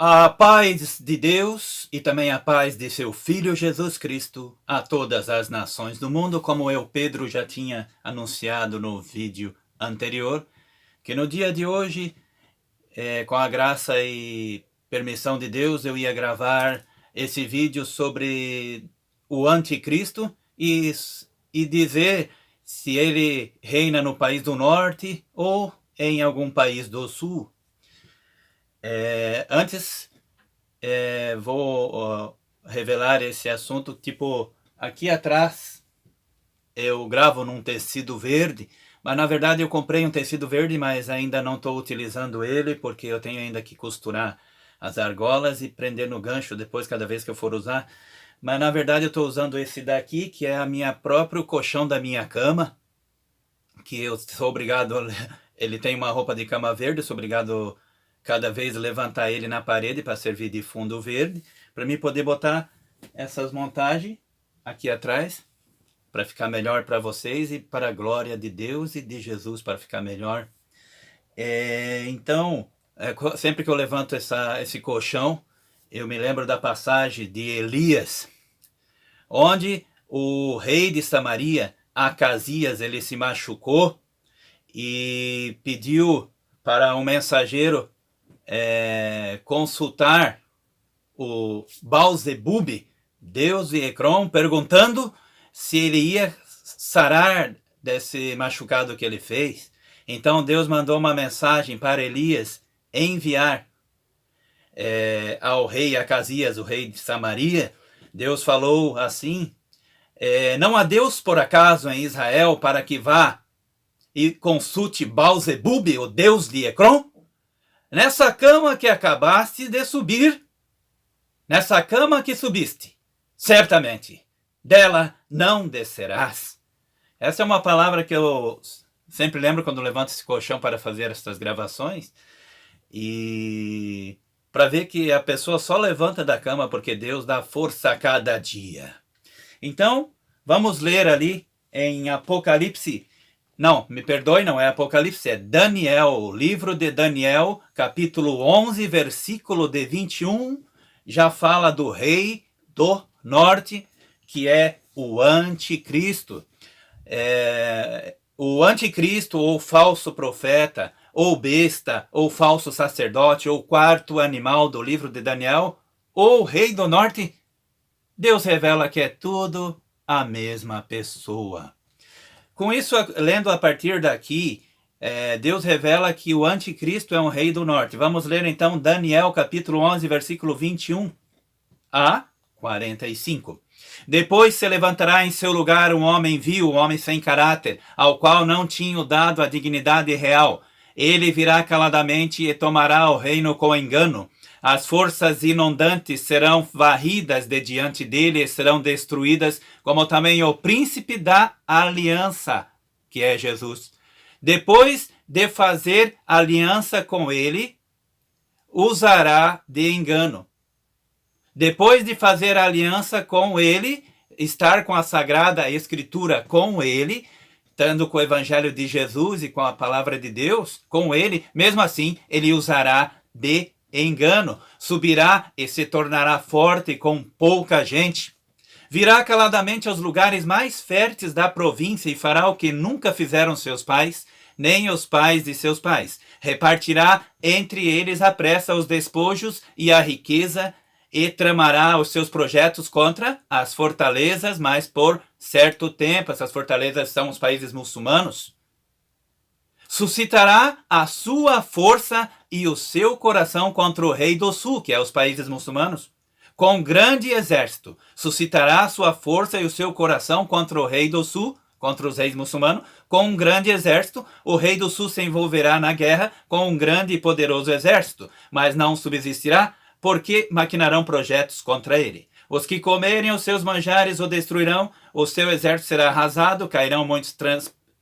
A paz de Deus e também a paz de seu Filho Jesus Cristo a todas as nações do mundo, como eu, Pedro, já tinha anunciado no vídeo anterior, que no dia de hoje, com a graça e permissão de Deus, eu ia gravar esse vídeo sobre o anticristo e dizer se ele reina no país do norte ou em algum país do sul. Antes, vou revelar esse assunto. Tipo, aqui atrás eu gravo num tecido verde, mas na verdade eu comprei um tecido verde, mas ainda não estou utilizando ele, porque eu tenho ainda que costurar as argolas e prender no gancho depois, cada vez que eu for usar. Mas na verdade eu estou usando esse daqui, que é a minha próprio colchão da minha cama, que eu sou obrigado, ele tem uma roupa de cama verde, eu sou obrigado cada vez levantar ele na parede para servir de fundo verde, para mim poder botar essas montagens aqui atrás, para ficar melhor para vocês e para a glória de Deus e de Jesus, para ficar melhor. Então, sempre que eu levanto esse colchão, eu me lembro da passagem de Elias, onde o rei de Samaria, Acasias, ele se machucou e pediu para um mensageiro consultar o Baal-zebub, deus de Ecrom, perguntando se ele ia sarar desse machucado que ele fez. Então Deus mandou uma mensagem para Elias enviar ao rei Acasias, o rei de Samaria. Deus falou assim: não há Deus por acaso em Israel para que vá e consulte Baal-zebub, o deus de Ecrom? Nessa cama que acabaste de subir, nessa cama que subiste, certamente dela não descerás. Essa é uma palavra que eu sempre lembro quando levanto esse colchão para fazer estas gravações, e para ver que a pessoa só levanta da cama porque Deus dá força a cada dia. Então, vamos ler ali em Apocalipse. Não, me perdoe, não é Apocalipse, é Daniel, o livro de Daniel, capítulo 11, versículo de 21, já fala do rei do norte, que é o anticristo. O anticristo, ou falso profeta, ou besta, ou falso sacerdote, ou quarto animal do livro de Daniel, ou rei do norte, Deus revela que é tudo a mesma pessoa. Com isso, lendo a partir daqui, Deus revela que o anticristo é um rei do norte. Vamos ler então Daniel capítulo 11, versículo 21 a 45. Depois se levantará em seu lugar um homem vil, um homem sem caráter, ao qual não tinham dado a dignidade real. Ele virá caladamente e tomará o reino com engano. As forças inundantes serão varridas de diante dele e serão destruídas, como também o príncipe da aliança, que é Jesus. Depois de fazer aliança com ele, usará de engano. Depois de fazer aliança com ele, estar com a Sagrada Escritura com ele, estando com o Evangelho de Jesus e com a Palavra de Deus, com ele, mesmo assim, ele usará de engano, subirá e se tornará forte com pouca gente. Virá caladamente aos lugares mais férteis da província e fará o que nunca fizeram seus pais, nem os pais de seus pais. Repartirá entre eles à pressa os despojos e a riqueza e tramará os seus projetos contra as fortalezas, mas por certo tempo. Essas fortalezas são os países muçulmanos. Suscitará a sua força e o seu coração contra o rei do sul, que é os países muçulmanos, com grande exército. Suscitará a sua força e o seu coração contra o rei do sul, contra os reis muçulmanos, com um grande exército. O rei do sul se envolverá na guerra com um grande e poderoso exército, mas não subsistirá, porque maquinarão projetos contra ele. Os que comerem os seus manjares o destruirão, o seu exército será arrasado, cairão muitos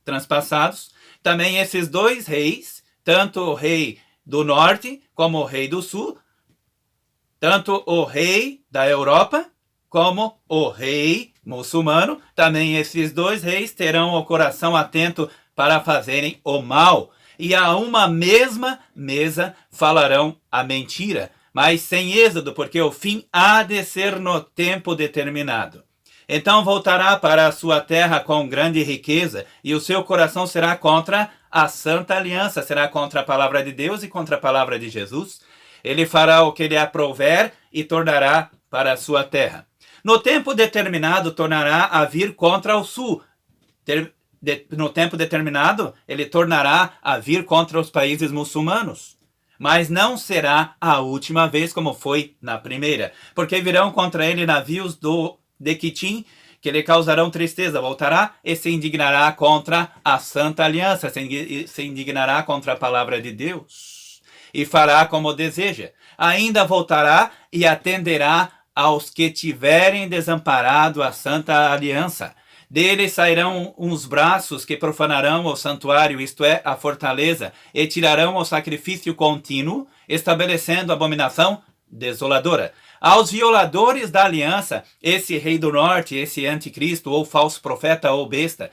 transpassados. Também esses dois reis, tanto o rei do norte como o rei do sul, tanto o rei da Europa como o rei muçulmano, também esses dois reis terão o coração atento para fazerem o mal, e a uma mesma mesa falarão a mentira, mas sem êxodo, porque o fim há de ser no tempo determinado. Então voltará para a sua terra com grande riqueza, e o seu coração será contra a santa aliança, será contra a palavra de Deus e contra a palavra de Jesus. Ele fará o que lhe aprouver e tornará para a sua terra. No tempo determinado, tornará a vir contra o sul. No tempo determinado, ele tornará a vir contra os países muçulmanos. Mas não será a última vez como foi na primeira, porque virão contra ele navios de Quitim, que lhe causarão tristeza. Voltará e se indignará contra a santa aliança, se indignará contra a palavra de Deus, e fará como deseja. Ainda voltará e atenderá aos que tiverem desamparado a santa aliança. Dele sairão uns braços que profanarão o santuário, isto é, a fortaleza, e tirarão o sacrifício contínuo, estabelecendo abominação desoladora. Aos violadores da aliança, esse rei do norte, esse anticristo, ou falso profeta, ou besta,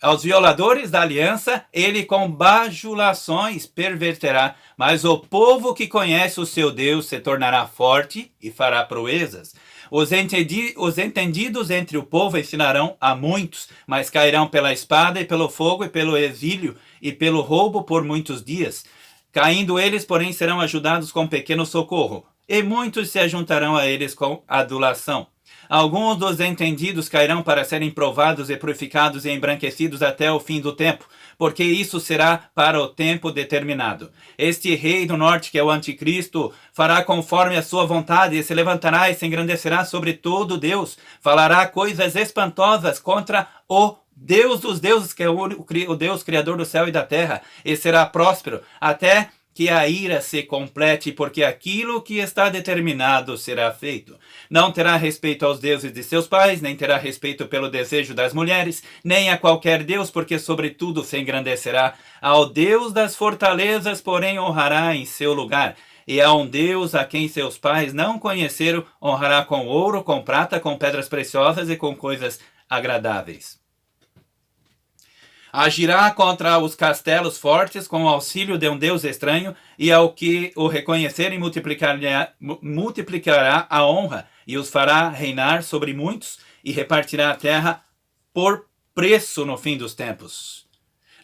aos violadores da aliança, ele com bajulações perverterá, mas o povo que conhece o seu Deus se tornará forte e fará proezas. Os entendidos entre o povo ensinarão a muitos, mas cairão pela espada e pelo fogo e pelo exílio e pelo roubo por muitos dias. Caindo eles, porém, serão ajudados com pequeno socorro, e muitos se ajuntarão a eles com adulação. Alguns dos entendidos cairão para serem provados e purificados e embranquecidos até o fim do tempo, porque isso será para o tempo determinado. Este rei do norte, que é o anticristo, fará conforme a sua vontade, e se levantará e se engrandecerá sobre todo Deus, falará coisas espantosas contra o Deus dos deuses, que é o Deus criador do céu e da terra, e será próspero, até que a ira se complete, porque aquilo que está determinado será feito. Não terá respeito aos deuses de seus pais, nem terá respeito pelo desejo das mulheres, nem a qualquer deus, porque sobretudo se engrandecerá. Ao Deus das fortalezas, porém, honrará em seu lugar. E a um Deus a quem seus pais não conheceram, honrará com ouro, com prata, com pedras preciosas e com coisas agradáveis. Agirá contra os castelos fortes com o auxílio de um Deus estranho, e ao que o reconhecerem multiplicará a honra, e os fará reinar sobre muitos, e repartirá a terra por preço no fim dos tempos.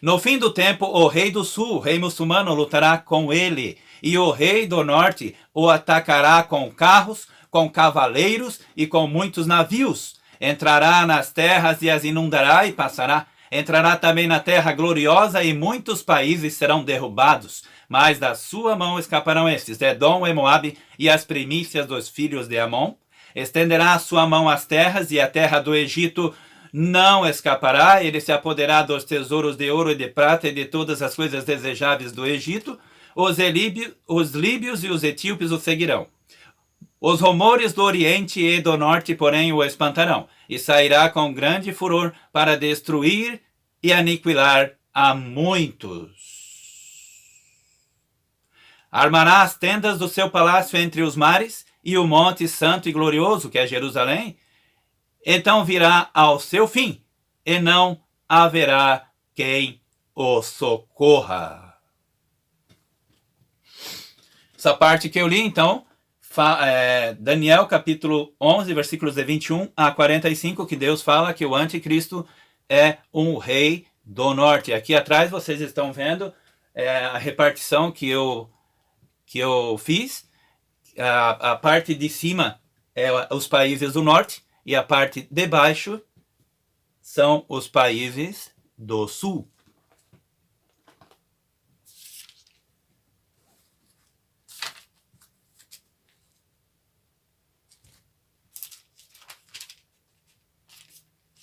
No fim do tempo, o rei do sul, o rei muçulmano, lutará com ele, e o rei do norte o atacará com carros, com cavaleiros e com muitos navios. Entrará nas terras e as inundará e passará. Entrará também na terra gloriosa, e muitos países serão derrubados, mas da sua mão escaparão estes, Edom e Moabe, e as primícias dos filhos de Amon. Estenderá a sua mão às terras, e a terra do Egito não escapará. Ele se apoderará dos tesouros de ouro e de prata e de todas as coisas desejáveis do Egito. Os líbios e os etíopes o seguirão. Os rumores do Oriente e do Norte, porém, o espantarão, e sairá com grande furor para destruir e aniquilar a muitos. Armará as tendas do seu palácio entre os mares e o monte santo e glorioso, que é Jerusalém. Então virá ao seu fim, e não haverá quem o socorra. Essa parte que eu li, então, Daniel capítulo 11, versículos de 21 a 45, que Deus fala que o anticristo é um rei do norte. Aqui atrás vocês estão vendo a repartição que eu fiz. A parte de cima é os países do norte, e a parte de baixo são os países do sul.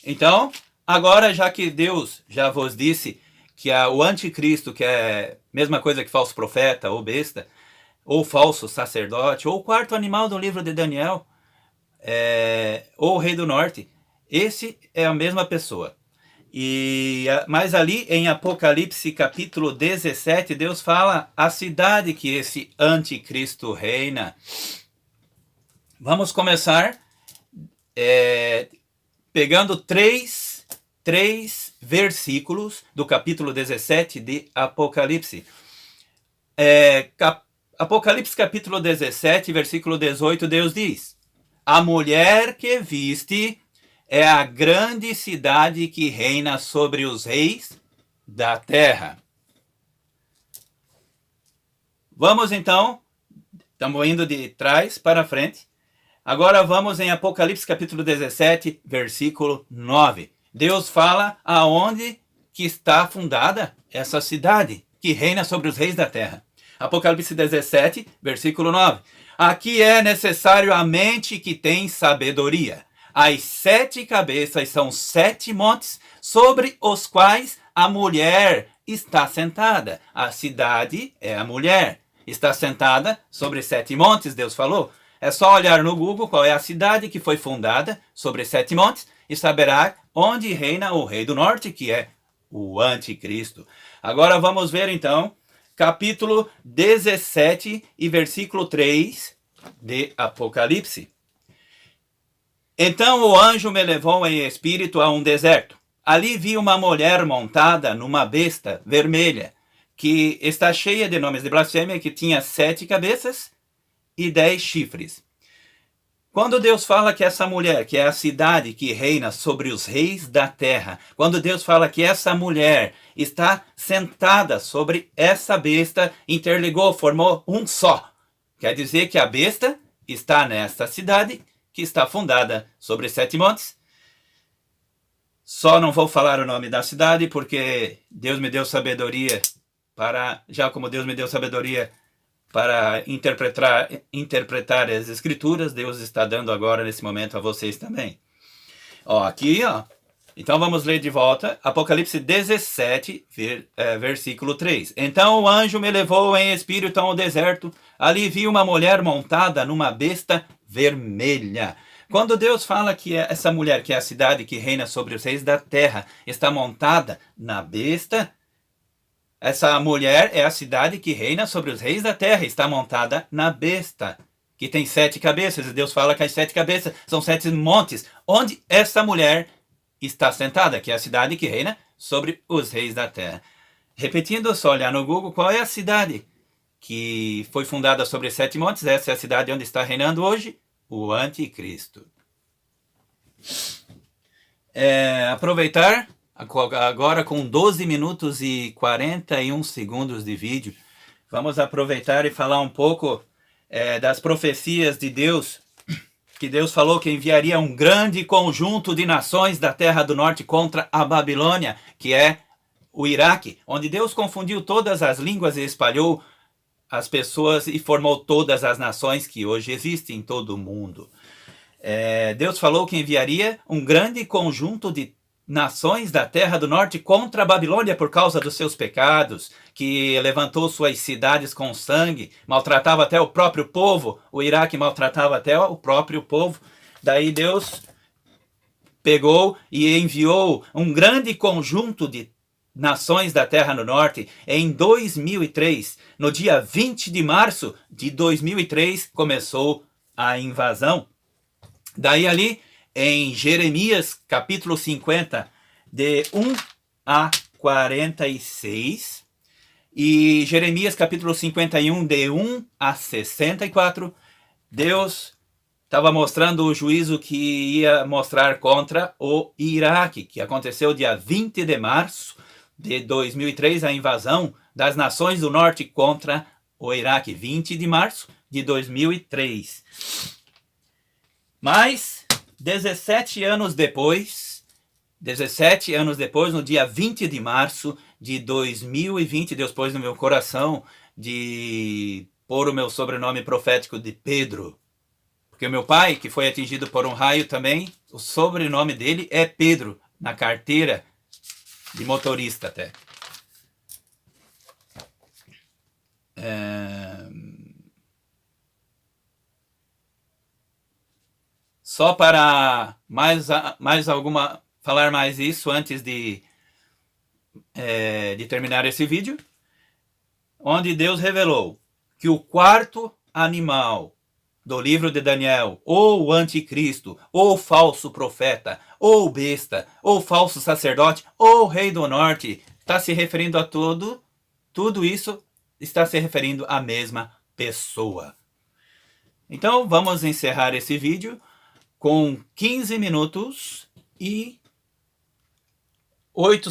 Então, agora, já que Deus já vos disse que o anticristo, que é a mesma coisa que falso profeta, ou besta, ou falso sacerdote, ou o quarto animal do livro de Daniel, ou o rei do norte, esse é a mesma pessoa. Mas ali em Apocalipse capítulo 17, Deus fala a cidade que esse anticristo reina. Vamos começar pegando três versículos do capítulo 17 de Apocalipse. Apocalipse capítulo 17, versículo 18, Deus diz: a mulher que viste é a grande cidade que reina sobre os reis da terra. Vamos então, estamos indo de trás para frente. Agora vamos em Apocalipse capítulo 17, versículo 9. Deus fala aonde que está fundada essa cidade que reina sobre os reis da terra. Apocalipse 17, versículo 9. Aqui é necessário a mente que tem sabedoria. As 7 cabeças são 7 montes sobre os quais a mulher está sentada. A cidade é a mulher. Está sentada sobre 7 montes, Deus falou. É só olhar no Google qual é a cidade que foi fundada sobre 7 montes e saberá onde reina o rei do norte, que é o anticristo. Agora vamos ver então capítulo 17 e versículo 3 de Apocalipse. Então o anjo me levou em espírito a um deserto. Ali vi uma mulher montada numa besta vermelha, que está cheia de nomes de blasfêmia, que tinha 7 cabeças e 10 chifres. Quando Deus fala que essa mulher, que é a cidade que reina sobre os reis da terra, quando Deus fala que essa mulher está sentada sobre essa besta, interligou, formou um só. Quer dizer que a besta está nesta cidade, que está fundada sobre 7 montes. Só não vou falar o nome da cidade, porque Deus me deu sabedoria para, já como Deus me deu sabedoria para interpretar as escrituras, Deus está dando agora nesse momento a vocês também. Aqui, então vamos ler de volta, Apocalipse 17, versículo 3. Então o anjo me levou em espírito ao deserto, ali vi uma mulher montada numa besta vermelha. Quando Deus fala que essa mulher, que é a cidade que reina sobre os reis da terra, está montada na besta, essa mulher é a cidade que reina sobre os reis da terra, está montada na besta, que tem 7 cabeças. E Deus fala que as 7 cabeças são 7 montes, onde essa mulher está sentada, que é a cidade que reina sobre os reis da terra. Repetindo, só olhar no Google qual é a cidade que foi fundada sobre 7 montes. Essa é a cidade onde está reinando hoje o anticristo. Aproveitar agora com 12 minutos e 41 segundos de vídeo, vamos aproveitar e falar um pouco das profecias de Deus, que Deus falou que enviaria um grande conjunto de nações da terra do norte contra a Babilônia, que é o Iraque, onde Deus confundiu todas as línguas e espalhou as pessoas e formou todas as nações que hoje existem em todo o mundo. Deus falou que enviaria um grande conjunto de nações da terra do norte contra a Babilônia por causa dos seus pecados, que levantou suas cidades com sangue, maltratava até o próprio povo. O Iraque maltratava até o próprio povo. Daí Deus pegou e enviou um grande conjunto de nações da terra no norte em 2003. No dia 20 de março de 2003 começou a invasão. Daí ali em Jeremias capítulo 50, de 1 a 46, e Jeremias capítulo 51, de 1 a 64, Deus estava mostrando o juízo que ia mostrar contra o Iraque, que aconteceu dia 20 de março de 2003, a invasão das nações do norte contra o Iraque, 20 de março de 2003. Mas 17 anos depois, no dia 20 de março de 2020, Deus pôs no meu coração de pôr o meu sobrenome profético de Pedro. Porque o meu pai, que foi atingido por um raio também, o sobrenome dele é Pedro, na carteira de motorista até. Só para falar mais isso antes de terminar esse vídeo, onde Deus revelou que o quarto animal do livro de Daniel, ou o anticristo, ou falso profeta, ou besta, ou falso sacerdote, ou rei do norte, está se referindo a tudo isso está se referindo à mesma pessoa. Então, vamos encerrar esse vídeo com 15 minutos e 8